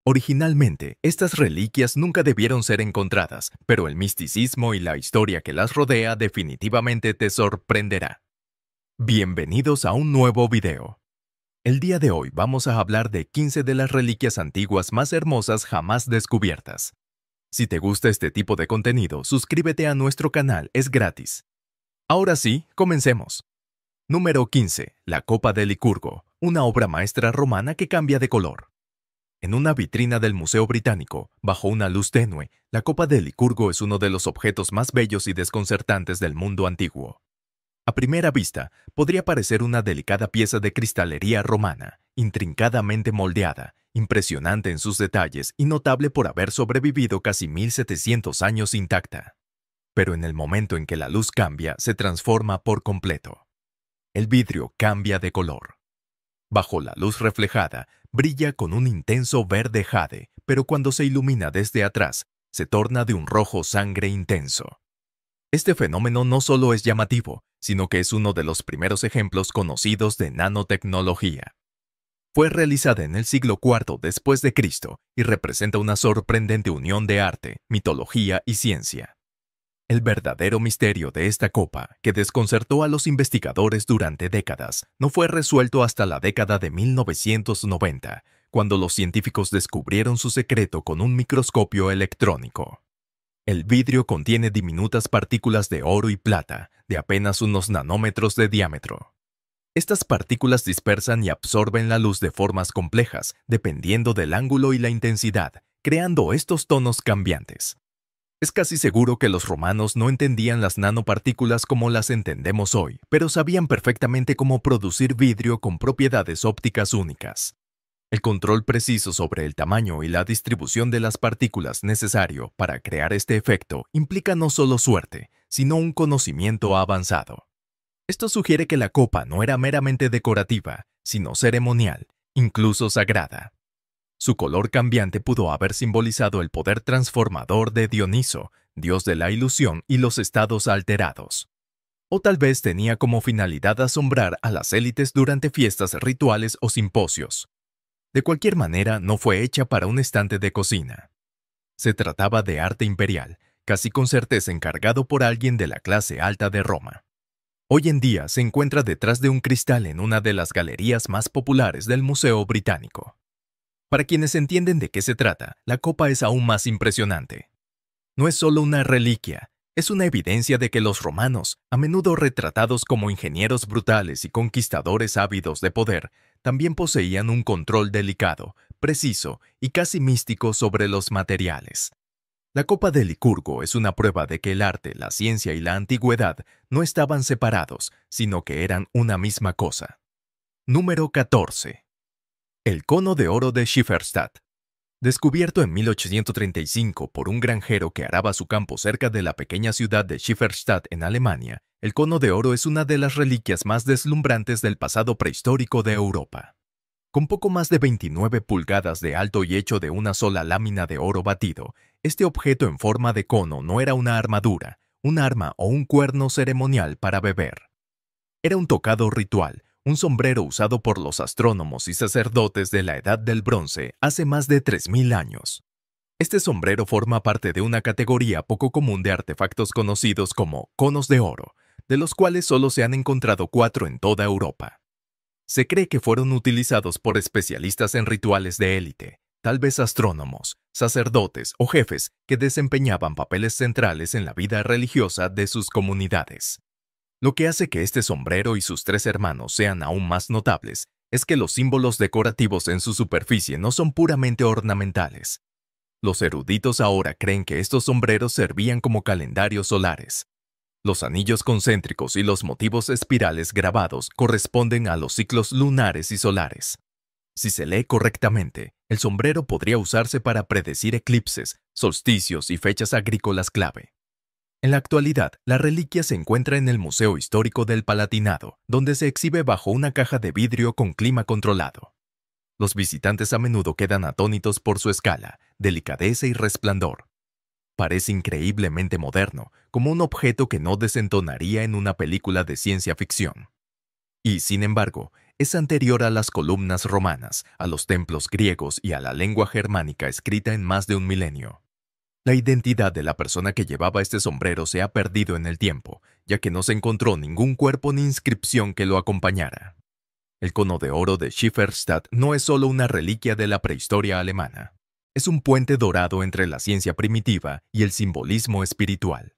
Originalmente, estas reliquias nunca debieron ser encontradas, pero el misticismo y la historia que las rodea definitivamente te sorprenderá. Bienvenidos a un nuevo video. El día de hoy vamos a hablar de 15 de las reliquias antiguas más hermosas jamás descubiertas. Si te gusta este tipo de contenido, suscríbete a nuestro canal, es gratis. Ahora sí, comencemos. Número 15. La Copa de Licurgo, una obra maestra romana que cambia de color. En una vitrina del Museo Británico, bajo una luz tenue, la Copa de Licurgo es uno de los objetos más bellos y desconcertantes del mundo antiguo. A primera vista, podría parecer una delicada pieza de cristalería romana, intrincadamente moldeada, impresionante en sus detalles y notable por haber sobrevivido casi 1700 años intacta. Pero en el momento en que la luz cambia, se transforma por completo. El vidrio cambia de color. Bajo la luz reflejada, brilla con un intenso verde jade, pero cuando se ilumina desde atrás, se torna de un rojo sangre intenso. Este fenómeno no solo es llamativo, sino que es uno de los primeros ejemplos conocidos de nanotecnología. Fue realizada en el siglo IV después de Cristo y representa una sorprendente unión de arte, mitología y ciencia. El verdadero misterio de esta copa, que desconcertó a los investigadores durante décadas, no fue resuelto hasta la década de 1990, cuando los científicos descubrieron su secreto con un microscopio electrónico. El vidrio contiene diminutas partículas de oro y plata, de apenas unos nanómetros de diámetro. Estas partículas dispersan y absorben la luz de formas complejas, dependiendo del ángulo y la intensidad, creando estos tonos cambiantes. Es casi seguro que los romanos no entendían las nanopartículas como las entendemos hoy, pero sabían perfectamente cómo producir vidrio con propiedades ópticas únicas. El control preciso sobre el tamaño y la distribución de las partículas necesario para crear este efecto implica no solo suerte, sino un conocimiento avanzado. Esto sugiere que la copa no era meramente decorativa, sino ceremonial, incluso sagrada. Su color cambiante pudo haber simbolizado el poder transformador de Dioniso, dios de la ilusión y los estados alterados. O tal vez tenía como finalidad asombrar a las élites durante fiestas rituales o simposios. De cualquier manera, no fue hecha para un estante de cocina. Se trataba de arte imperial, casi con certeza encargado por alguien de la clase alta de Roma. Hoy en día se encuentra detrás de un cristal en una de las galerías más populares del Museo Británico. Para quienes entienden de qué se trata, la copa es aún más impresionante. No es solo una reliquia, es una evidencia de que los romanos, a menudo retratados como ingenieros brutales y conquistadores ávidos de poder, también poseían un control delicado, preciso y casi místico sobre los materiales. La Copa de Licurgo es una prueba de que el arte, la ciencia y la antigüedad no estaban separados, sino que eran una misma cosa. Número 14. El cono de oro de Schifferstadt. Descubierto en 1835 por un granjero que araba su campo cerca de la pequeña ciudad de Schifferstadt en Alemania, el cono de oro es una de las reliquias más deslumbrantes del pasado prehistórico de Europa. Con poco más de 29 pulgadas de alto y hecho de una sola lámina de oro batido, este objeto en forma de cono no era una armadura, un arma o un cuerno ceremonial para beber. Era un tocado ritual, un sombrero usado por los astrónomos y sacerdotes de la Edad del Bronce hace más de 3000 años. Este sombrero forma parte de una categoría poco común de artefactos conocidos como conos de oro, de los cuales solo se han encontrado 4 en toda Europa. Se cree que fueron utilizados por especialistas en rituales de élite, tal vez astrónomos, sacerdotes o jefes que desempeñaban papeles centrales en la vida religiosa de sus comunidades. Lo que hace que este sombrero y sus 3 hermanos sean aún más notables es que los símbolos decorativos en su superficie no son puramente ornamentales. Los eruditos ahora creen que estos sombreros servían como calendarios solares. Los anillos concéntricos y los motivos espirales grabados corresponden a los ciclos lunares y solares. Si se lee correctamente, el sombrero podría usarse para predecir eclipses, solsticios y fechas agrícolas clave. En la actualidad, la reliquia se encuentra en el Museo Histórico del Palatinado, donde se exhibe bajo una caja de vidrio con clima controlado. Los visitantes a menudo quedan atónitos por su escala, delicadeza y resplandor. Parece increíblemente moderno, como un objeto que no desentonaría en una película de ciencia ficción. Y, sin embargo, es anterior a las columnas romanas, a los templos griegos y a la lengua germánica escrita en más de un milenio. La identidad de la persona que llevaba este sombrero se ha perdido en el tiempo, ya que no se encontró ningún cuerpo ni inscripción que lo acompañara. El cono de oro de Schifferstadt no es solo una reliquia de la prehistoria alemana. Es un puente dorado entre la ciencia primitiva y el simbolismo espiritual.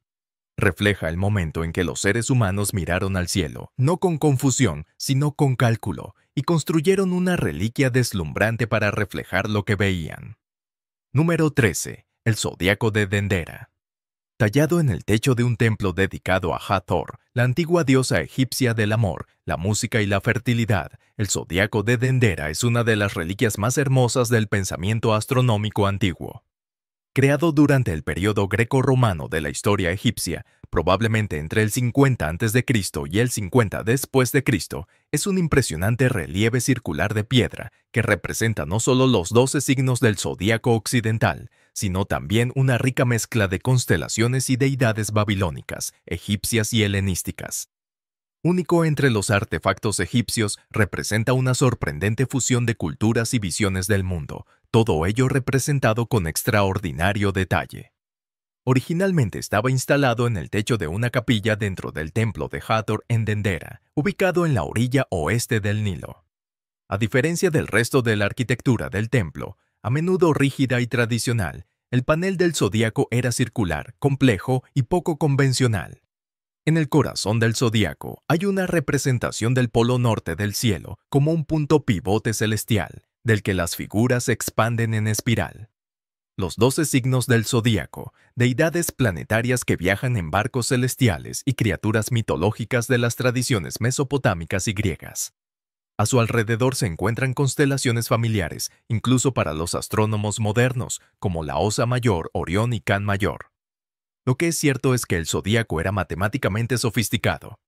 Refleja el momento en que los seres humanos miraron al cielo, no con confusión, sino con cálculo, y construyeron una reliquia deslumbrante para reflejar lo que veían. Número 13. El zodiaco de Dendera. Tallado en el techo de un templo dedicado a Hathor, la antigua diosa egipcia del amor, la música y la fertilidad, el zodiaco de Dendera es una de las reliquias más hermosas del pensamiento astronómico antiguo. Creado durante el periodo greco-romano de la historia egipcia, probablemente entre el 50 a.C. y el 50 después de Cristo, es un impresionante relieve circular de piedra que representa no solo los 12 signos del zodíaco occidental, sino también una rica mezcla de constelaciones y deidades babilónicas, egipcias y helenísticas. Único entre los artefactos egipcios, representa una sorprendente fusión de culturas y visiones del mundo, todo ello representado con extraordinario detalle. Originalmente estaba instalado en el techo de una capilla dentro del templo de Hathor en Dendera, ubicado en la orilla oeste del Nilo. A diferencia del resto de la arquitectura del templo, a menudo rígida y tradicional, el panel del zodíaco era circular, complejo y poco convencional. En el corazón del zodíaco hay una representación del polo norte del cielo como un punto pivote celestial, del que las figuras se expanden en espiral. Los 12 signos del zodíaco, deidades planetarias que viajan en barcos celestiales y criaturas mitológicas de las tradiciones mesopotámicas y griegas. A su alrededor se encuentran constelaciones familiares, incluso para los astrónomos modernos, como la Osa Mayor, Orión y Can Mayor. Lo que es cierto es que el zodíaco era matemáticamente sofisticado.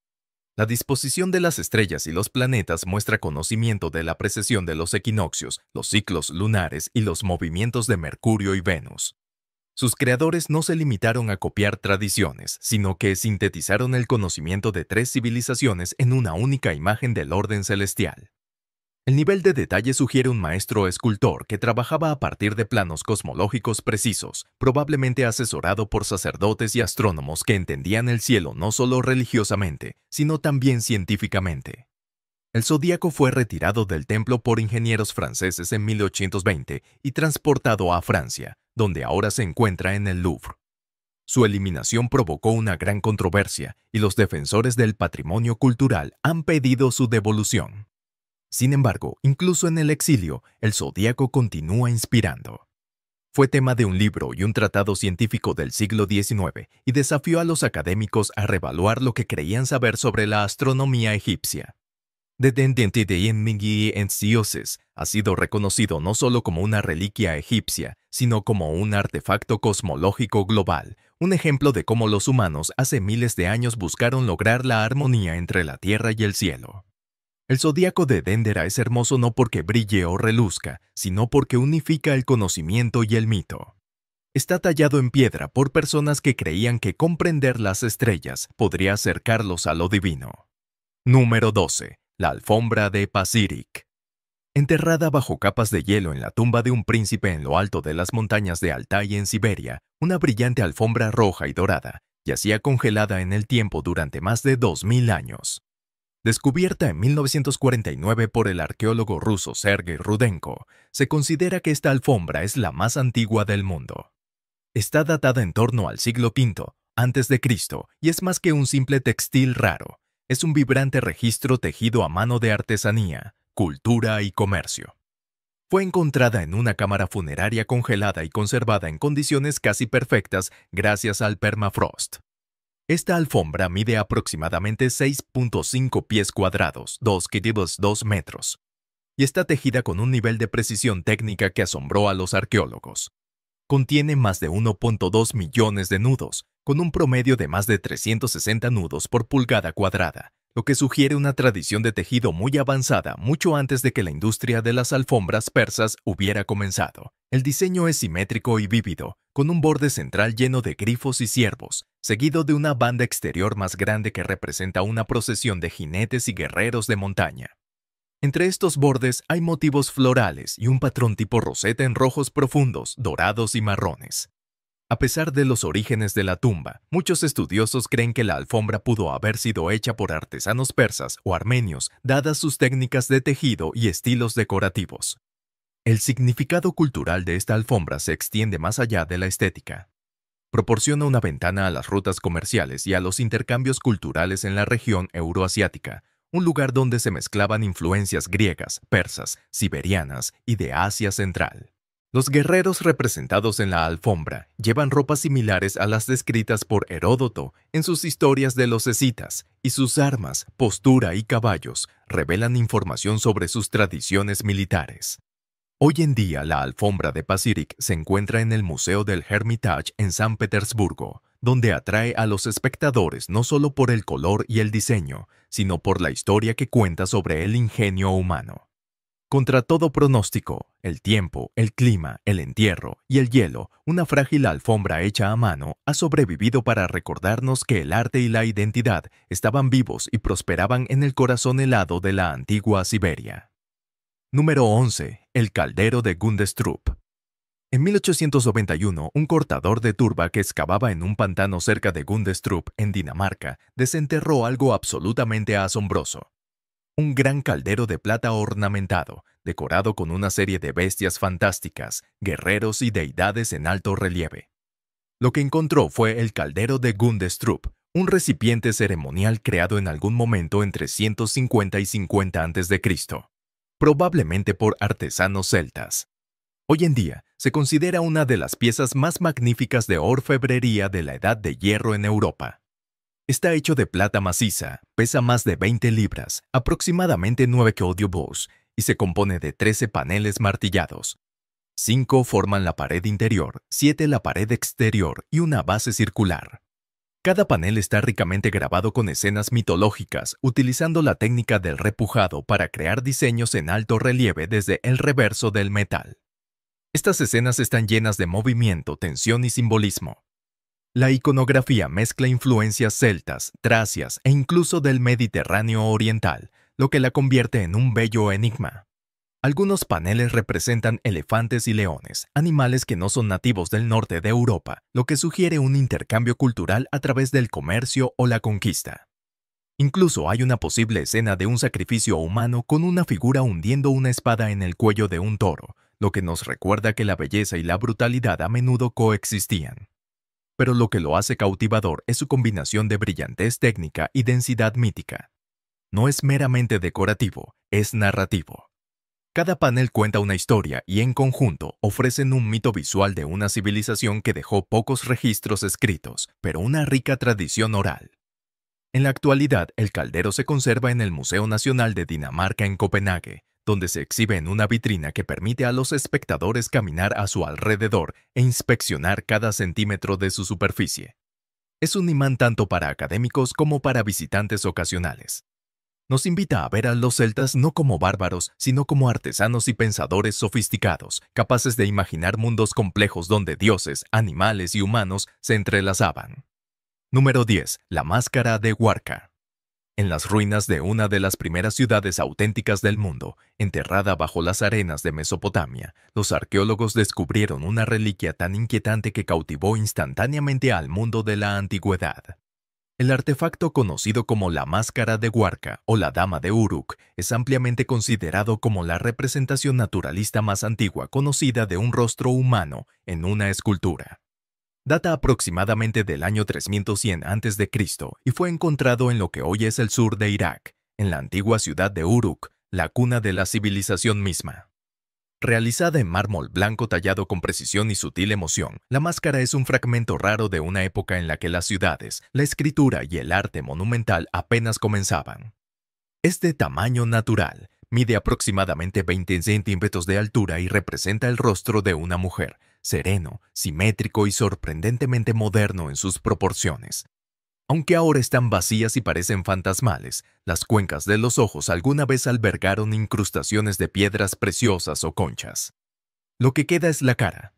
La disposición de las estrellas y los planetas muestra conocimiento de la precesión de los equinoccios, los ciclos lunares y los movimientos de Mercurio y Venus. Sus creadores no se limitaron a copiar tradiciones, sino que sintetizaron el conocimiento de 3 civilizaciones en una única imagen del orden celestial. El nivel de detalle sugiere un maestro escultor que trabajaba a partir de planos cosmológicos precisos, probablemente asesorado por sacerdotes y astrónomos que entendían el cielo no solo religiosamente, sino también científicamente. El zodíaco fue retirado del templo por ingenieros franceses en 1820 y transportado a Francia, donde ahora se encuentra en el Louvre. Su eliminación provocó una gran controversia y los defensores del patrimonio cultural han pedido su devolución. Sin embargo, incluso en el exilio, el zodíaco continúa inspirando. Fue tema de un libro y un tratado científico del siglo XIX y desafió a los académicos a reevaluar lo que creían saber sobre la astronomía egipcia. The Identity en Dioses ha sido reconocido no solo como una reliquia egipcia, sino como un artefacto cosmológico global, un ejemplo de cómo los humanos hace miles de años buscaron lograr la armonía entre la tierra y el cielo. El zodíaco de Dendera es hermoso no porque brille o reluzca, sino porque unifica el conocimiento y el mito. Está tallado en piedra por personas que creían que comprender las estrellas podría acercarlos a lo divino. Número 12. La alfombra de Pazyryk. Enterrada bajo capas de hielo en la tumba de un príncipe en lo alto de las montañas de Altai en Siberia, una brillante alfombra roja y dorada yacía congelada en el tiempo durante más de 2000 años. Descubierta en 1949 por el arqueólogo ruso Sergei Rudenko, se considera que esta alfombra es la más antigua del mundo. Está datada en torno al siglo V a.C. y es más que un simple textil raro. Es un vibrante registro tejido a mano de artesanía, cultura y comercio. Fue encontrada en una cámara funeraria congelada y conservada en condiciones casi perfectas gracias al permafrost. Esta alfombra mide aproximadamente 6.5 pies cuadrados, 2 metros, y está tejida con un nivel de precisión técnica que asombró a los arqueólogos. Contiene más de 1.2 millones de nudos, con un promedio de más de 360 nudos por pulgada cuadrada, lo que sugiere una tradición de tejido muy avanzada mucho antes de que la industria de las alfombras persas hubiera comenzado. El diseño es simétrico y vívido, con un borde central lleno de grifos y ciervos, seguido de una banda exterior más grande que representa una procesión de jinetes y guerreros de montaña. Entre estos bordes hay motivos florales y un patrón tipo roseta en rojos profundos, dorados y marrones. A pesar de los orígenes de la tumba, muchos estudiosos creen que la alfombra pudo haber sido hecha por artesanos persas o armenios, dadas sus técnicas de tejido y estilos decorativos. El significado cultural de esta alfombra se extiende más allá de la estética. Proporciona una ventana a las rutas comerciales y a los intercambios culturales en la región euroasiática, un lugar donde se mezclaban influencias griegas, persas, siberianas y de Asia Central. Los guerreros representados en la alfombra llevan ropas similares a las descritas por Heródoto en sus historias de los escitas, y sus armas, postura y caballos revelan información sobre sus tradiciones militares. Hoy en día, la alfombra de Pazyryk se encuentra en el Museo del Hermitage en San Petersburgo, donde atrae a los espectadores no solo por el color y el diseño, sino por la historia que cuenta sobre el ingenio humano. Contra todo pronóstico, el tiempo, el clima, el entierro y el hielo, una frágil alfombra hecha a mano ha sobrevivido para recordarnos que el arte y la identidad estaban vivos y prosperaban en el corazón helado de la antigua Siberia. Número 11. El caldero de Gundestrup. En 1891, un cortador de turba que excavaba en un pantano cerca de Gundestrup, en Dinamarca, desenterró algo absolutamente asombroso. Un gran caldero de plata ornamentado, decorado con una serie de bestias fantásticas, guerreros y deidades en alto relieve. Lo que encontró fue el caldero de Gundestrup, un recipiente ceremonial creado en algún momento entre 150 y 50 a.C., probablemente por artesanos celtas. Hoy en día, se considera una de las piezas más magníficas de orfebrería de la Edad de Hierro en Europa. Está hecho de plata maciza, pesa más de 20 libras, aproximadamente 9 kg, y se compone de 13 paneles martillados. 5 forman la pared interior, 7 la pared exterior y una base circular. Cada panel está ricamente grabado con escenas mitológicas, utilizando la técnica del repujado para crear diseños en alto relieve desde el reverso del metal. Estas escenas están llenas de movimiento, tensión y simbolismo. La iconografía mezcla influencias celtas, tracias e incluso del Mediterráneo oriental, lo que la convierte en un bello enigma. Algunos paneles representan elefantes y leones, animales que no son nativos del norte de Europa, lo que sugiere un intercambio cultural a través del comercio o la conquista. Incluso hay una posible escena de un sacrificio humano con una figura hundiendo una espada en el cuello de un toro, lo que nos recuerda que la belleza y la brutalidad a menudo coexistían. Pero lo que lo hace cautivador es su combinación de brillantez técnica y densidad mítica. No es meramente decorativo, es narrativo. Cada panel cuenta una historia y en conjunto ofrecen un mito visual de una civilización que dejó pocos registros escritos, pero una rica tradición oral. En la actualidad, el caldero se conserva en el Museo Nacional de Dinamarca en Copenhague, donde se exhibe en una vitrina que permite a los espectadores caminar a su alrededor e inspeccionar cada centímetro de su superficie. Es un imán tanto para académicos como para visitantes ocasionales. Nos invita a ver a los celtas no como bárbaros, sino como artesanos y pensadores sofisticados, capaces de imaginar mundos complejos donde dioses, animales y humanos se entrelazaban. Número 10. La máscara de Huarca. En las ruinas de una de las primeras ciudades auténticas del mundo, enterrada bajo las arenas de Mesopotamia, los arqueólogos descubrieron una reliquia tan inquietante que cautivó instantáneamente al mundo de la antigüedad. El artefacto conocido como la máscara de Huarca o la dama de Uruk es ampliamente considerado como la representación naturalista más antigua conocida de un rostro humano en una escultura. Data aproximadamente del año 3100 a.C. y fue encontrado en lo que hoy es el sur de Irak, en la antigua ciudad de Uruk, la cuna de la civilización misma. Realizada en mármol blanco tallado con precisión y sutil emoción, la máscara es un fragmento raro de una época en la que las ciudades, la escritura y el arte monumental apenas comenzaban. Es de tamaño natural, mide aproximadamente 20 centímetros de altura y representa el rostro de una mujer, sereno, simétrico y sorprendentemente moderno en sus proporciones. Aunque ahora están vacías y parecen fantasmales, las cuencas de los ojos alguna vez albergaron incrustaciones de piedras preciosas o conchas. Lo que queda es la cara.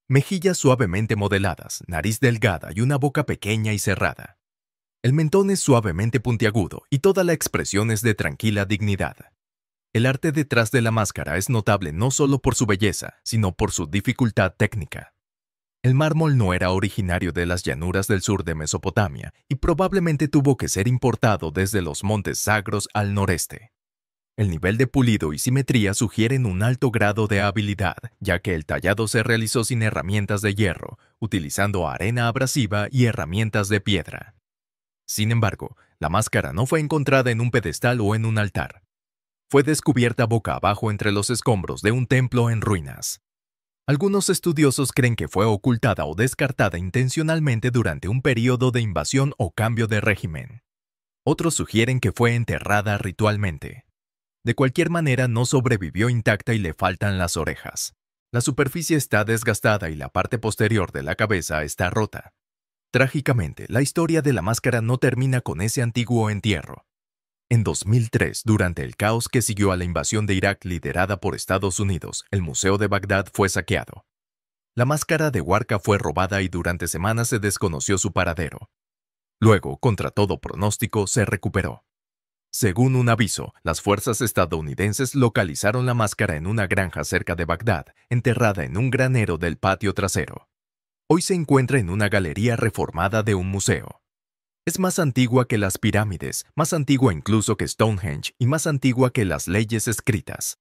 Mejillas suavemente modeladas, nariz delgada y una boca pequeña y cerrada. El mentón es suavemente puntiagudo y toda la expresión es de tranquila dignidad. El arte detrás de la máscara es notable no solo por su belleza, sino por su dificultad técnica. El mármol no era originario de las llanuras del sur de Mesopotamia y probablemente tuvo que ser importado desde los montes Zagros al noreste. El nivel de pulido y simetría sugieren un alto grado de habilidad, ya que el tallado se realizó sin herramientas de hierro, utilizando arena abrasiva y herramientas de piedra. Sin embargo, la máscara no fue encontrada en un pedestal o en un altar. Fue descubierta boca abajo entre los escombros de un templo en ruinas. Algunos estudiosos creen que fue ocultada o descartada intencionalmente durante un período de invasión o cambio de régimen. Otros sugieren que fue enterrada ritualmente. De cualquier manera, no sobrevivió intacta y le faltan las orejas. La superficie está desgastada y la parte posterior de la cabeza está rota. Trágicamente, la historia de la máscara no termina con ese antiguo entierro. En 2003, durante el caos que siguió a la invasión de Irak liderada por Estados Unidos, el Museo de Bagdad fue saqueado. La máscara de Warka fue robada y durante semanas se desconoció su paradero. Luego, contra todo pronóstico, se recuperó. Según un aviso, las fuerzas estadounidenses localizaron la máscara en una granja cerca de Bagdad, enterrada en un granero del patio trasero. Hoy se encuentra en una galería reformada de un museo. Es más antigua que las pirámides, más antigua incluso que Stonehenge y más antigua que las leyes escritas.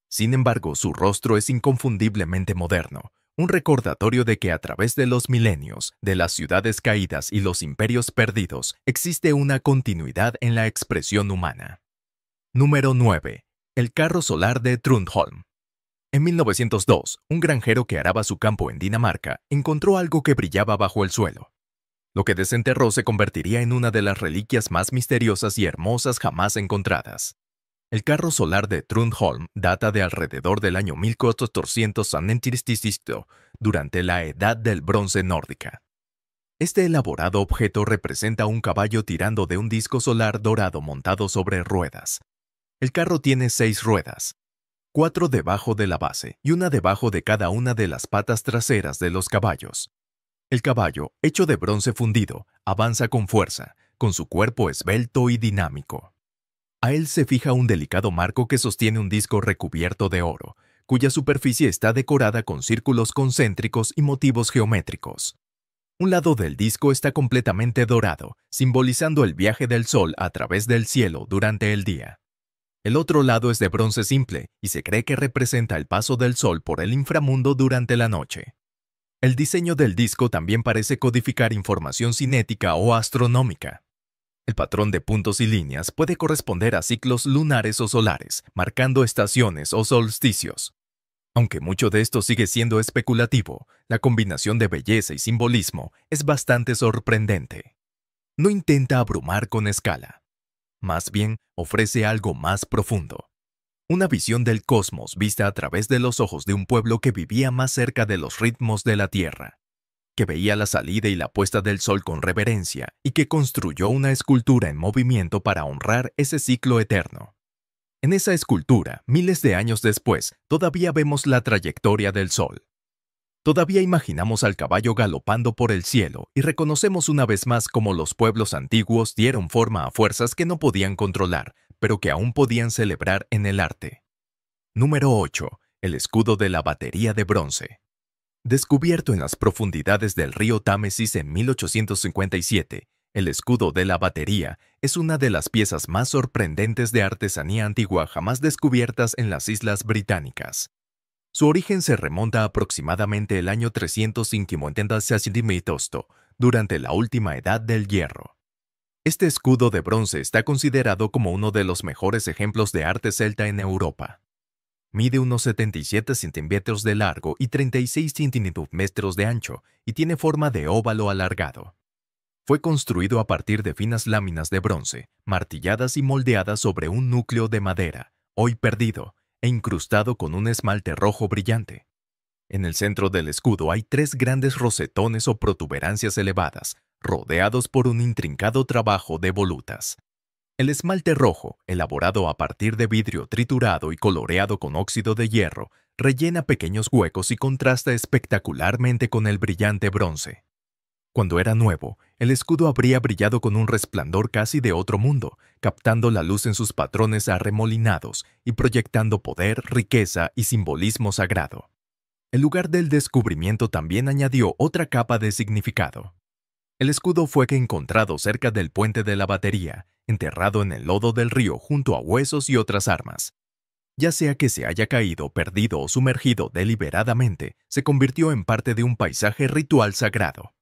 Sin embargo, su rostro es inconfundiblemente moderno, un recordatorio de que a través de los milenios, de las ciudades caídas y los imperios perdidos, existe una continuidad en la expresión humana. Número 9. El carro solar de Trundholm. En 1902, un granjero que araba su campo en Dinamarca encontró algo que brillaba bajo el suelo. Lo que desenterró se convertiría en una de las reliquias más misteriosas y hermosas jamás encontradas. El carro solar de Trundholm data de alrededor del año 1400 a.C., durante la Edad del Bronce nórdica. Este elaborado objeto representa un caballo tirando de un disco solar dorado montado sobre ruedas. El carro tiene 6 ruedas, 4 debajo de la base y una debajo de cada una de las patas traseras de los caballos. El caballo, hecho de bronce fundido, avanza con fuerza, con su cuerpo esbelto y dinámico. A él se fija un delicado marco que sostiene un disco recubierto de oro, cuya superficie está decorada con círculos concéntricos y motivos geométricos. Un lado del disco está completamente dorado, simbolizando el viaje del sol a través del cielo durante el día. El otro lado es de bronce simple y se cree que representa el paso del sol por el inframundo durante la noche. El diseño del disco también parece codificar información cinética o astronómica. El patrón de puntos y líneas puede corresponder a ciclos lunares o solares, marcando estaciones o solsticios. Aunque mucho de esto sigue siendo especulativo, la combinación de belleza y simbolismo es bastante sorprendente. No intenta abrumar con escala. Más bien, ofrece algo más profundo. Una visión del cosmos vista a través de los ojos de un pueblo que vivía más cerca de los ritmos de la Tierra, que veía la salida y la puesta del sol con reverencia y que construyó una escultura en movimiento para honrar ese ciclo eterno. En esa escultura, miles de años después, todavía vemos la trayectoria del sol. Todavía imaginamos al caballo galopando por el cielo y reconocemos una vez más cómo los pueblos antiguos dieron forma a fuerzas que no podían controlar, pero que aún podían celebrar en el arte. Número 8. El escudo de la batería de bronce. Descubierto en las profundidades del río Támesis en 1857, el escudo de la batería es una de las piezas más sorprendentes de artesanía antigua jamás descubiertas en las Islas Británicas. Su origen se remonta aproximadamente el año 350 durante la última edad del hierro. Este escudo de bronce está considerado como uno de los mejores ejemplos de arte celta en Europa. Mide unos 77 centímetros de largo y 36 centímetros de ancho y tiene forma de óvalo alargado. Fue construido a partir de finas láminas de bronce, martilladas y moldeadas sobre un núcleo de madera, hoy perdido, e incrustado con un esmalte rojo brillante. En el centro del escudo hay 3 grandes rosetones o protuberancias elevadas, rodeados por un intrincado trabajo de volutas. El esmalte rojo, elaborado a partir de vidrio triturado y coloreado con óxido de hierro, rellena pequeños huecos y contrasta espectacularmente con el brillante bronce. Cuando era nuevo, el escudo habría brillado con un resplandor casi de otro mundo, captando la luz en sus patrones arremolinados y proyectando poder, riqueza y simbolismo sagrado. El lugar del descubrimiento también añadió otra capa de significado. El escudo fue encontrado cerca del puente de la batería, enterrado en el lodo del río junto a huesos y otras armas. Ya sea que se haya caído, perdido o sumergido deliberadamente, se convirtió en parte de un paisaje ritual sagrado.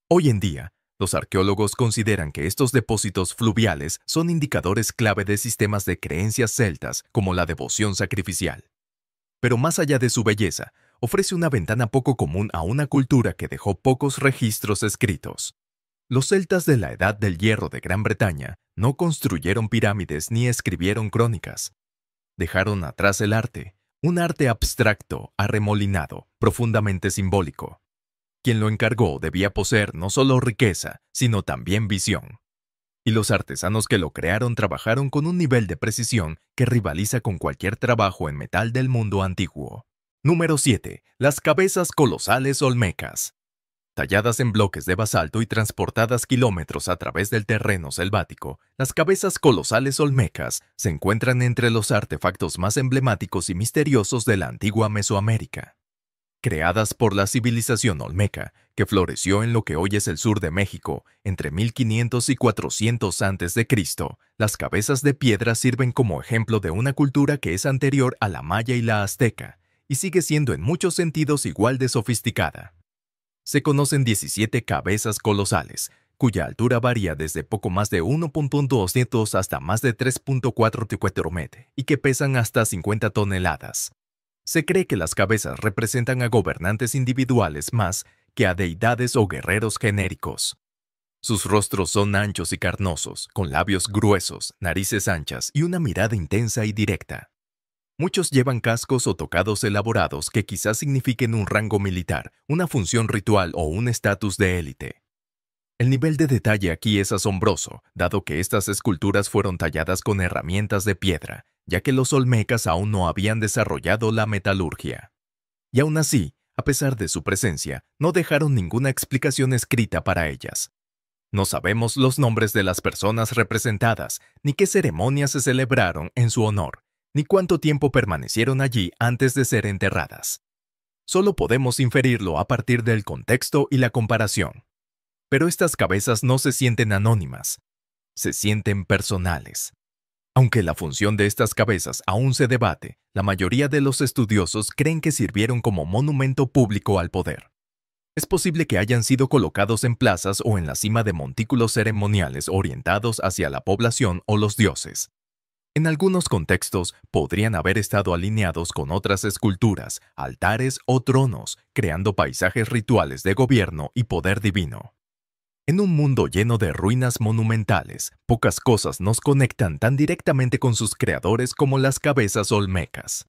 Hoy en día, los arqueólogos consideran que estos depósitos fluviales son indicadores clave de sistemas de creencias celtas como la devoción sacrificial. Pero más allá de su belleza, ofrece una ventana poco común a una cultura que dejó pocos registros escritos. Los celtas de la Edad del Hierro de Gran Bretaña no construyeron pirámides ni escribieron crónicas. Dejaron atrás el arte, un arte abstracto, arremolinado, profundamente simbólico. Quien lo encargó debía poseer no solo riqueza, sino también visión. Y los artesanos que lo crearon trabajaron con un nivel de precisión que rivaliza con cualquier trabajo en metal del mundo antiguo. Número 7. Las cabezas colosales olmecas. Talladas en bloques de basalto y transportadas kilómetros a través del terreno selvático, las cabezas colosales olmecas se encuentran entre los artefactos más emblemáticos y misteriosos de la antigua Mesoamérica. Creadas por la civilización olmeca, que floreció en lo que hoy es el sur de México, entre 1500 y 400 a.C., las cabezas de piedra sirven como ejemplo de una cultura que es anterior a la maya y la azteca, y sigue siendo en muchos sentidos igual de sofisticada. Se conocen 17 cabezas colosales, cuya altura varía desde poco más de 1.200 hasta más de 3.4 metros y que pesan hasta 50 toneladas. Se cree que las cabezas representan a gobernantes individuales más que a deidades o guerreros genéricos. Sus rostros son anchos y carnosos, con labios gruesos, narices anchas y una mirada intensa y directa. Muchos llevan cascos o tocados elaborados que quizás signifiquen un rango militar, una función ritual o un estatus de élite. El nivel de detalle aquí es asombroso, dado que estas esculturas fueron talladas con herramientas de piedra, ya que los olmecas aún no habían desarrollado la metalurgia. Y aún así, a pesar de su presencia, no dejaron ninguna explicación escrita para ellas. No sabemos los nombres de las personas representadas, ni qué ceremonias se celebraron en su honor, ni cuánto tiempo permanecieron allí antes de ser enterradas. Solo podemos inferirlo a partir del contexto y la comparación. Pero estas cabezas no se sienten anónimas, se sienten personales. Aunque la función de estas cabezas aún se debate, la mayoría de los estudiosos creen que sirvieron como monumento público al poder. Es posible que hayan sido colocados en plazas o en la cima de montículos ceremoniales orientados hacia la población o los dioses. En algunos contextos podrían haber estado alineados con otras esculturas, altares o tronos, creando paisajes rituales de gobierno y poder divino. En un mundo lleno de ruinas monumentales, pocas cosas nos conectan tan directamente con sus creadores como las cabezas olmecas.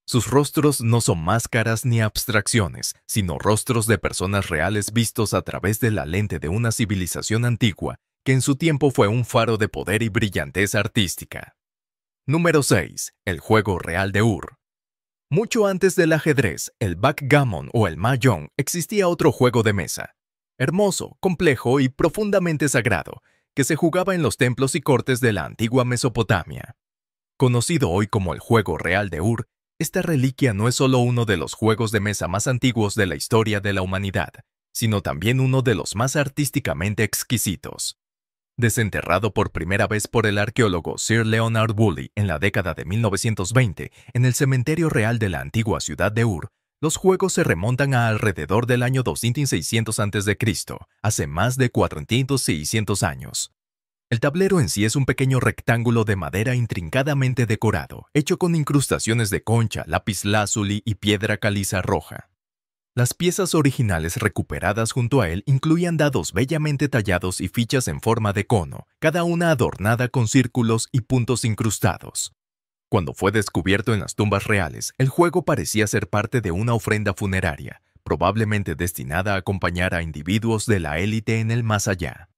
Sus rostros no son máscaras ni abstracciones, sino rostros de personas reales vistos a través de la lente de una civilización antigua que en su tiempo fue un faro de poder y brillantez artística. Número 6. El juego real de Ur. Mucho antes del ajedrez, el backgammon o el mahjong, existía otro juego de mesa. Hermoso, complejo y profundamente sagrado, que se jugaba en los templos y cortes de la antigua Mesopotamia. Conocido hoy como el juego real de Ur, esta reliquia no es solo uno de los juegos de mesa más antiguos de la historia de la humanidad, sino también uno de los más artísticamente exquisitos. Desenterrado por primera vez por el arqueólogo Sir Leonard Woolley en la década de 1920 en el cementerio real de la antigua ciudad de Ur, los juegos se remontan a alrededor del año 2600 a.C., hace más de 400-600 años. El tablero en sí es un pequeño rectángulo de madera intrincadamente decorado, hecho con incrustaciones de concha, lapislázuli y piedra caliza roja. Las piezas originales recuperadas junto a él incluían dados bellamente tallados y fichas en forma de cono, cada una adornada con círculos y puntos incrustados. Cuando fue descubierto en las tumbas reales, el juego parecía ser parte de una ofrenda funeraria, probablemente destinada a acompañar a individuos de la élite en el más allá.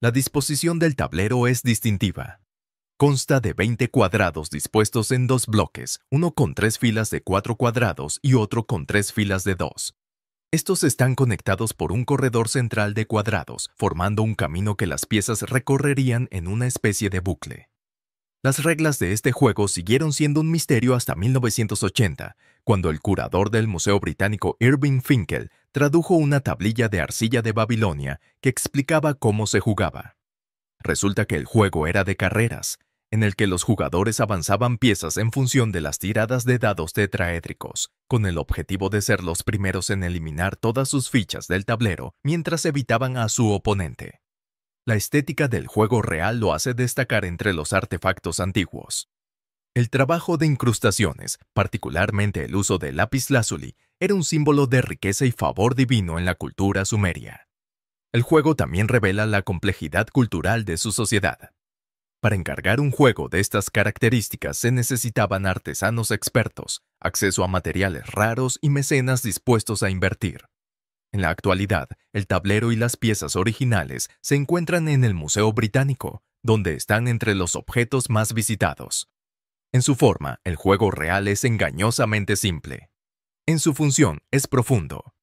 La disposición del tablero es distintiva. Consta de 20 cuadrados dispuestos en 2 bloques, uno con 3 filas de 4 cuadrados y otro con 3 filas de 2. Estos están conectados por un corredor central de cuadrados, formando un camino que las piezas recorrerían en una especie de bucle. Las reglas de este juego siguieron siendo un misterio hasta 1980, cuando el curador del Museo Británico Irving Finkel tradujo una tablilla de arcilla de Babilonia que explicaba cómo se jugaba. Resulta que el juego era de carreras, en el que los jugadores avanzaban piezas en función de las tiradas de dados tetraédricos, con el objetivo de ser los primeros en eliminar todas sus fichas del tablero mientras evitaban a su oponente. La estética del juego real lo hace destacar entre los artefactos antiguos. El trabajo de incrustaciones, particularmente el uso de lapislázuli, era un símbolo de riqueza y favor divino en la cultura sumeria. El juego también revela la complejidad cultural de su sociedad. Para encargar un juego de estas características se necesitaban artesanos expertos, acceso a materiales raros y mecenas dispuestos a invertir. En la actualidad, el tablero y las piezas originales se encuentran en el Museo Británico, donde están entre los objetos más visitados. En su forma, el juego real es engañosamente simple. En su función, es profundo.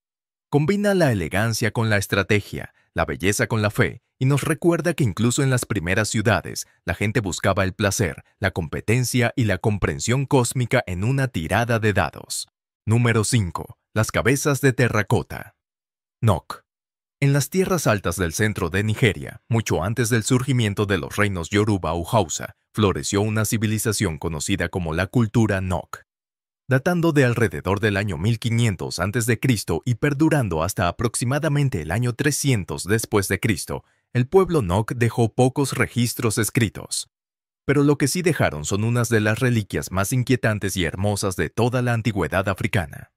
Combina la elegancia con la estrategia, la belleza con la fe, y nos recuerda que incluso en las primeras ciudades, la gente buscaba el placer, la competencia y la comprensión cósmica en una tirada de dados. Número 5. Las cabezas de terracota. Nok. En las tierras altas del centro de Nigeria, mucho antes del surgimiento de los reinos Yoruba o Hausa, floreció una civilización conocida como la cultura Nok. Datando de alrededor del año 1500 a.C. y perdurando hasta aproximadamente el año 300 después de Cristo, el pueblo Nok dejó pocos registros escritos. Pero lo que sí dejaron son unas de las reliquias más inquietantes y hermosas de toda la antigüedad africana.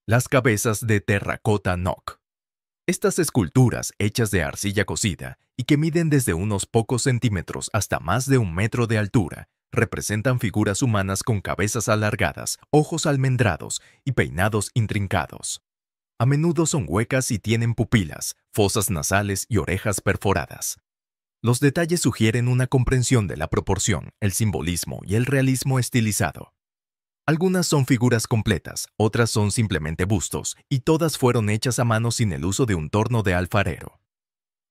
Las cabezas de terracota Nok. Estas esculturas, hechas de arcilla cocida y que miden desde unos pocos centímetros hasta más de 1 metro de altura, representan figuras humanas con cabezas alargadas, ojos almendrados y peinados intrincados. A menudo son huecas y tienen pupilas, fosas nasales y orejas perforadas. Los detalles sugieren una comprensión de la proporción, el simbolismo y el realismo estilizado. Algunas son figuras completas, otras son simplemente bustos, y todas fueron hechas a mano sin el uso de un torno de alfarero.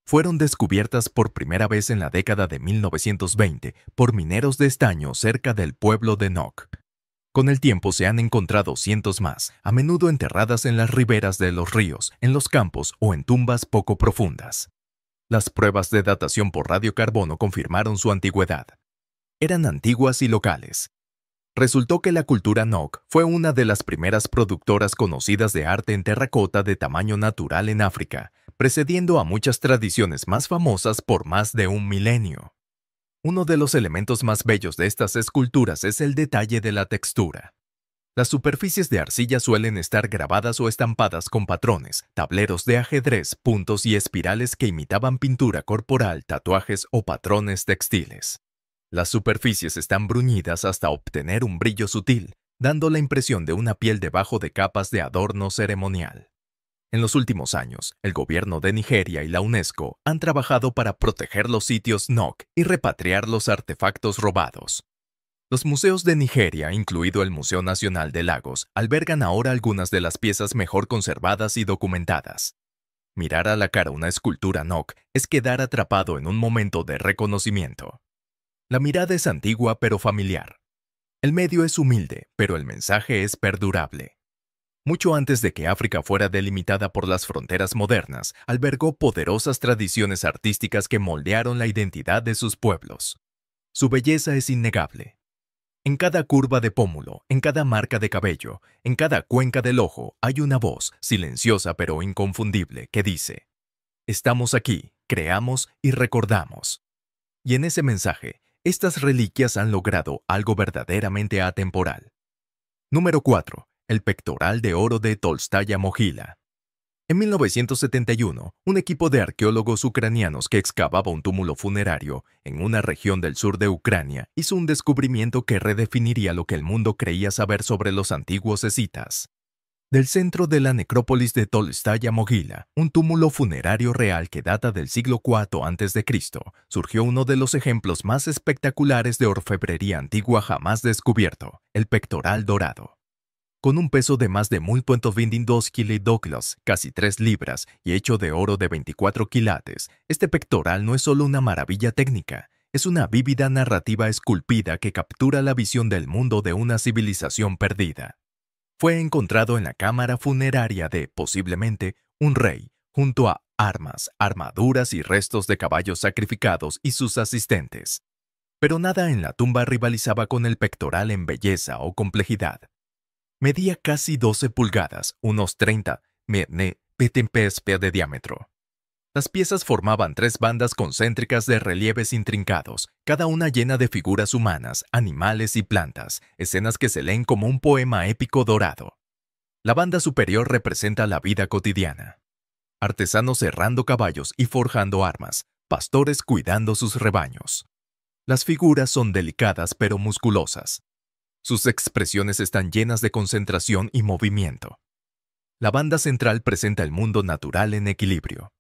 Fueron descubiertas por primera vez en la década de 1920 por mineros de estaño cerca del pueblo de Nok. Con el tiempo se han encontrado cientos más, a menudo enterradas en las riberas de los ríos, en los campos o en tumbas poco profundas. Las pruebas de datación por radiocarbono confirmaron su antigüedad. Eran antiguas y locales. Resultó que la cultura Nok fue una de las primeras productoras conocidas de arte en terracota de tamaño natural en África, precediendo a muchas tradiciones más famosas por más de 1 milenio. Uno de los elementos más bellos de estas esculturas es el detalle de la textura. Las superficies de arcilla suelen estar grabadas o estampadas con patrones, tableros de ajedrez, puntos y espirales que imitaban pintura corporal, tatuajes o patrones textiles. Las superficies están bruñidas hasta obtener un brillo sutil, dando la impresión de una piel debajo de capas de adorno ceremonial. En los últimos años, el gobierno de Nigeria y la UNESCO han trabajado para proteger los sitios Nok y repatriar los artefactos robados. Los museos de Nigeria, incluido el Museo Nacional de Lagos, albergan ahora algunas de las piezas mejor conservadas y documentadas. Mirar a la cara una escultura Nok es quedar atrapado en un momento de reconocimiento. La mirada es antigua pero familiar. El medio es humilde, pero el mensaje es perdurable. Mucho antes de que África fuera delimitada por las fronteras modernas, albergó poderosas tradiciones artísticas que moldearon la identidad de sus pueblos. Su belleza es innegable. En cada curva de pómulo, en cada marca de cabello, en cada cuenca del ojo, hay una voz, silenciosa pero inconfundible, que dice: estamos aquí, creamos y recordamos. Y en ese mensaje, estas reliquias han logrado algo verdaderamente atemporal. Número 4. El pectoral de oro de Tolstaya Mogila. En 1971, un equipo de arqueólogos ucranianos que excavaba un túmulo funerario en una región del sur de Ucrania hizo un descubrimiento que redefiniría lo que el mundo creía saber sobre los antiguos escitas. Del centro de la necrópolis de Tolstaya Mogila, un túmulo funerario real que data del siglo IV a.C., surgió uno de los ejemplos más espectaculares de orfebrería antigua jamás descubierto, el pectoral dorado. Con un peso de más de 1.22 kg, casi 3 libras, y hecho de oro de 24 quilates, este pectoral no es solo una maravilla técnica, es una vívida narrativa esculpida que captura la visión del mundo de una civilización perdida. Fue encontrado en la cámara funeraria de, posiblemente, un rey, junto a armas, armaduras y restos de caballos sacrificados y sus asistentes. Pero nada en la tumba rivalizaba con el pectoral en belleza o complejidad. Medía casi 12 pulgadas, unos 30 ptps de diámetro. Las piezas formaban 3 bandas concéntricas de relieves intrincados, cada una llena de figuras humanas, animales y plantas, escenas que se leen como un poema épico dorado. La banda superior representa la vida cotidiana. Artesanos serrando caballos y forjando armas, pastores cuidando sus rebaños. Las figuras son delicadas pero musculosas. Sus expresiones están llenas de concentración y movimiento. La banda central presenta el mundo natural en equilibrio.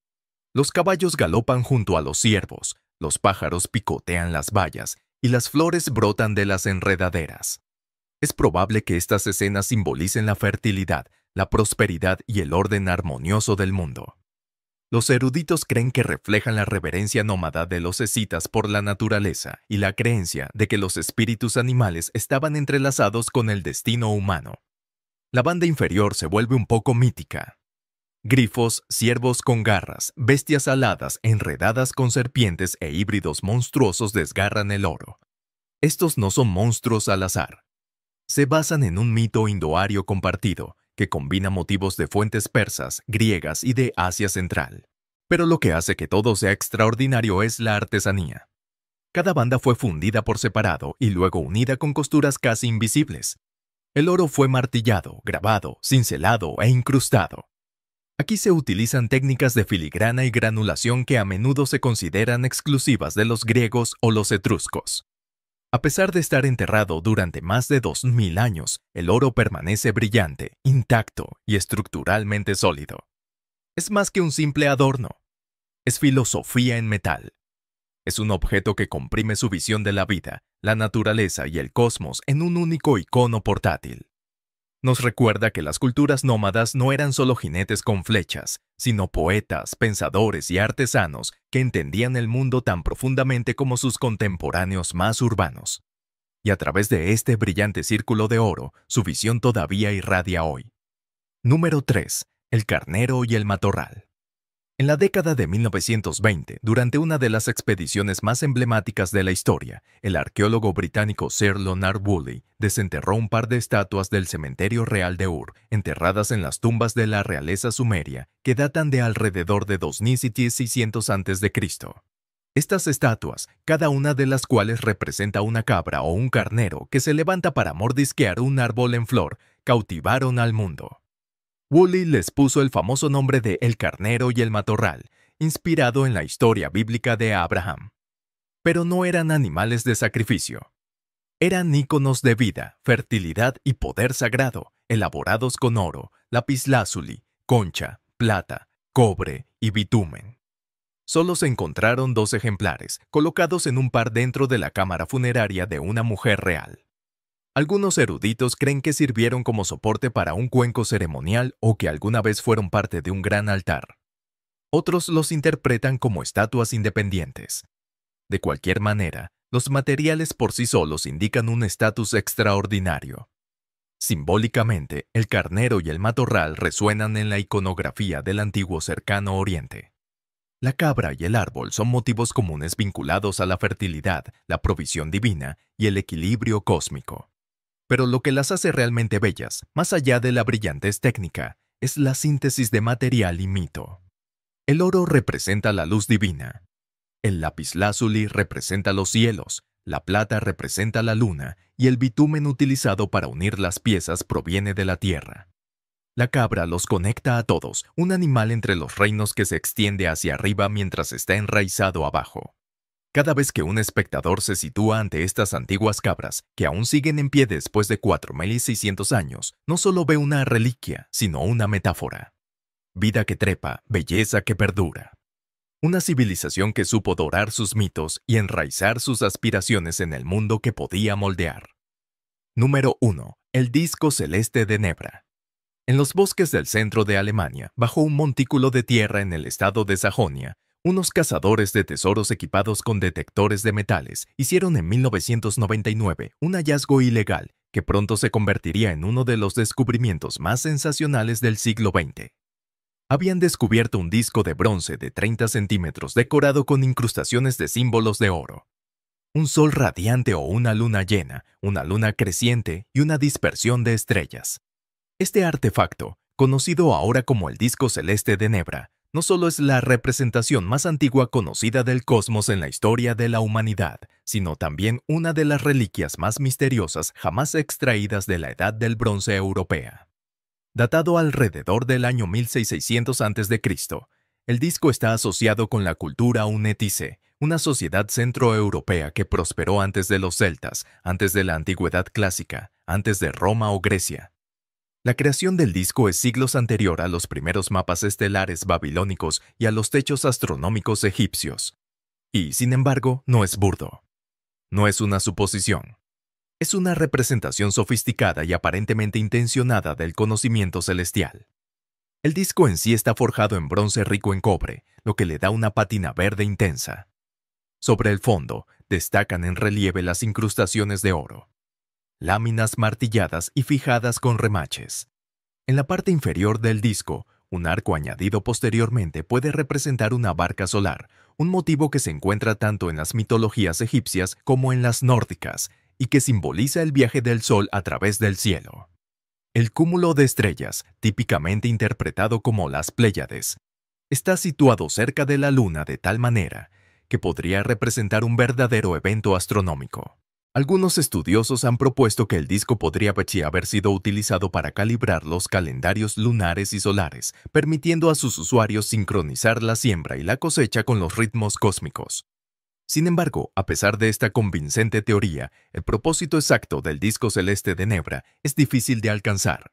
Los caballos galopan junto a los ciervos, los pájaros picotean las bayas y las flores brotan de las enredaderas. Es probable que estas escenas simbolicen la fertilidad, la prosperidad y el orden armonioso del mundo. Los eruditos creen que reflejan la reverencia nómada de los escitas por la naturaleza y la creencia de que los espíritus animales estaban entrelazados con el destino humano. La banda inferior se vuelve un poco mítica. Grifos, ciervos con garras, bestias aladas enredadas con serpientes e híbridos monstruosos desgarran el oro. Estos no son monstruos al azar. Se basan en un mito indoario compartido, que combina motivos de fuentes persas, griegas y de Asia Central. Pero lo que hace que todo sea extraordinario es la artesanía. Cada banda fue fundida por separado y luego unida con costuras casi invisibles. El oro fue martillado, grabado, cincelado e incrustado. Aquí se utilizan técnicas de filigrana y granulación que a menudo se consideran exclusivas de los griegos o los etruscos. A pesar de estar enterrado durante más de 2000 años, el oro permanece brillante, intacto y estructuralmente sólido. Es más que un simple adorno. Es filosofía en metal. Es un objeto que comprime su visión de la vida, la naturaleza y el cosmos en un único icono portátil. Nos recuerda que las culturas nómadas no eran solo jinetes con flechas, sino poetas, pensadores y artesanos que entendían el mundo tan profundamente como sus contemporáneos más urbanos. Y a través de este brillante círculo de oro, su visión todavía irradia hoy. Número 3. El carnero y el matorral. En la década de 1920, durante una de las expediciones más emblemáticas de la historia, el arqueólogo británico Sir Leonard Woolley desenterró un par de estatuas del cementerio real de Ur, enterradas en las tumbas de la realeza sumeria, que datan de alrededor de 2600 a.C. Estas estatuas, cada una de las cuales representa una cabra o un carnero que se levanta para mordisquear un árbol en flor, cautivaron al mundo. Woolley les puso el famoso nombre de El carnero y el matorral, inspirado en la historia bíblica de Abraham. Pero no eran animales de sacrificio. Eran íconos de vida, fertilidad y poder sagrado, elaborados con oro, lapislázuli, concha, plata, cobre y bitumen. Solo se encontraron 2 ejemplares, colocados en un par dentro de la cámara funeraria de una mujer real. Algunos eruditos creen que sirvieron como soporte para un cuenco ceremonial o que alguna vez fueron parte de un gran altar. Otros los interpretan como estatuas independientes. De cualquier manera, los materiales por sí solos indican un estatus extraordinario. Simbólicamente, el carnero y el matorral resuenan en la iconografía del antiguo Cercano Oriente. La cabra y el árbol son motivos comunes vinculados a la fertilidad, la provisión divina y el equilibrio cósmico. Pero lo que las hace realmente bellas, más allá de la brillantez técnica, es la síntesis de material y mito. El oro representa la luz divina. El lapislázuli representa los cielos, la plata representa la luna y el bitumen utilizado para unir las piezas proviene de la tierra. La cabra los conecta a todos, un animal entre los reinos que se extiende hacia arriba mientras está enraizado abajo. Cada vez que un espectador se sitúa ante estas antiguas cabras, que aún siguen en pie después de 4600 años, no solo ve una reliquia, sino una metáfora. Vida que trepa, belleza que perdura. Una civilización que supo dorar sus mitos y enraizar sus aspiraciones en el mundo que podía moldear. Número 1. El disco celeste de Nebra. En los bosques del centro de Alemania, bajo un montículo de tierra en el estado de Sajonia, unos cazadores de tesoros equipados con detectores de metales hicieron en 1999 un hallazgo ilegal que pronto se convertiría en uno de los descubrimientos más sensacionales del siglo XX. Habían descubierto un disco de bronce de 30 centímetros decorado con incrustaciones de símbolos de oro. Un sol radiante o una luna llena, una luna creciente y una dispersión de estrellas. Este artefacto, conocido ahora como el disco celeste de Nebra, no solo es la representación más antigua conocida del cosmos en la historia de la humanidad, sino también una de las reliquias más misteriosas jamás extraídas de la Edad del Bronce europea. Datado alrededor del año 1600 a.C., el disco está asociado con la cultura hunetice, una sociedad centroeuropea que prosperó antes de los celtas, antes de la antigüedad clásica, antes de Roma o Grecia. La creación del disco es siglos anterior a los primeros mapas estelares babilónicos y a los techos astronómicos egipcios. Y, sin embargo, no es burdo. No es una suposición. Es una representación sofisticada y aparentemente intencionada del conocimiento celestial. El disco en sí está forjado en bronce rico en cobre, lo que le da una pátina verde intensa. Sobre el fondo, destacan en relieve las incrustaciones de oro. Láminas martilladas y fijadas con remaches. En la parte inferior del disco, un arco añadido posteriormente puede representar una barca solar, un motivo que se encuentra tanto en las mitologías egipcias como en las nórdicas, y que simboliza el viaje del sol a través del cielo. El cúmulo de estrellas, típicamente interpretado como las Pléyades, está situado cerca de la Luna de tal manera que podría representar un verdadero evento astronómico. Algunos estudiosos han propuesto que el disco podría haber sido utilizado para calibrar los calendarios lunares y solares, permitiendo a sus usuarios sincronizar la siembra y la cosecha con los ritmos cósmicos. Sin embargo, a pesar de esta convincente teoría, el propósito exacto del disco celeste de Nebra es difícil de alcanzar.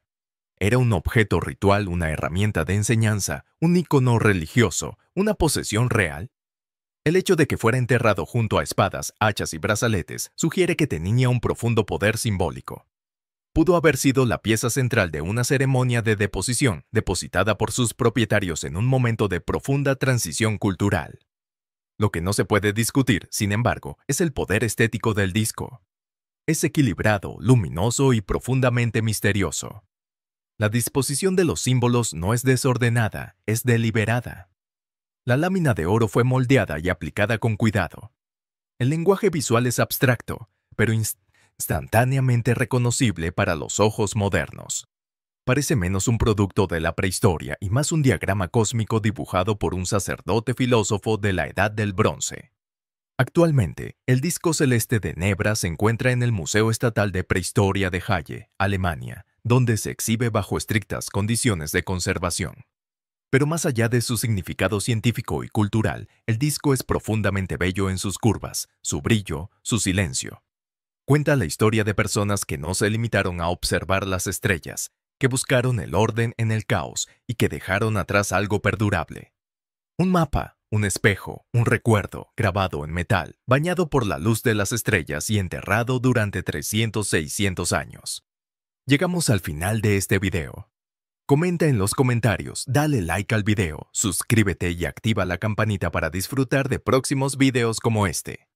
¿Era un objeto ritual, una herramienta de enseñanza, un icono religioso, una posesión real? El hecho de que fuera enterrado junto a espadas, hachas y brazaletes sugiere que tenía un profundo poder simbólico. Pudo haber sido la pieza central de una ceremonia de deposición, depositada por sus propietarios en un momento de profunda transición cultural. Lo que no se puede discutir, sin embargo, es el poder estético del disco. Es equilibrado, luminoso y profundamente misterioso. La disposición de los símbolos no es desordenada, es deliberada. La lámina de oro fue moldeada y aplicada con cuidado. El lenguaje visual es abstracto, pero instantáneamente reconocible para los ojos modernos. Parece menos un producto de la prehistoria y más un diagrama cósmico dibujado por un sacerdote filósofo de la Edad del Bronce. Actualmente, el disco celeste de Nebra se encuentra en el Museo Estatal de Prehistoria de Halle, Alemania, donde se exhibe bajo estrictas condiciones de conservación. Pero más allá de su significado científico y cultural, el disco es profundamente bello en sus curvas, su brillo, su silencio. Cuenta la historia de personas que no se limitaron a observar las estrellas, que buscaron el orden en el caos y que dejaron atrás algo perdurable. Un mapa, un espejo, un recuerdo grabado en metal, bañado por la luz de las estrellas y enterrado durante 300-600 años. Llegamos al final de este video. Comenta en los comentarios, dale like al video, suscríbete y activa la campanita para disfrutar de próximos videos como este.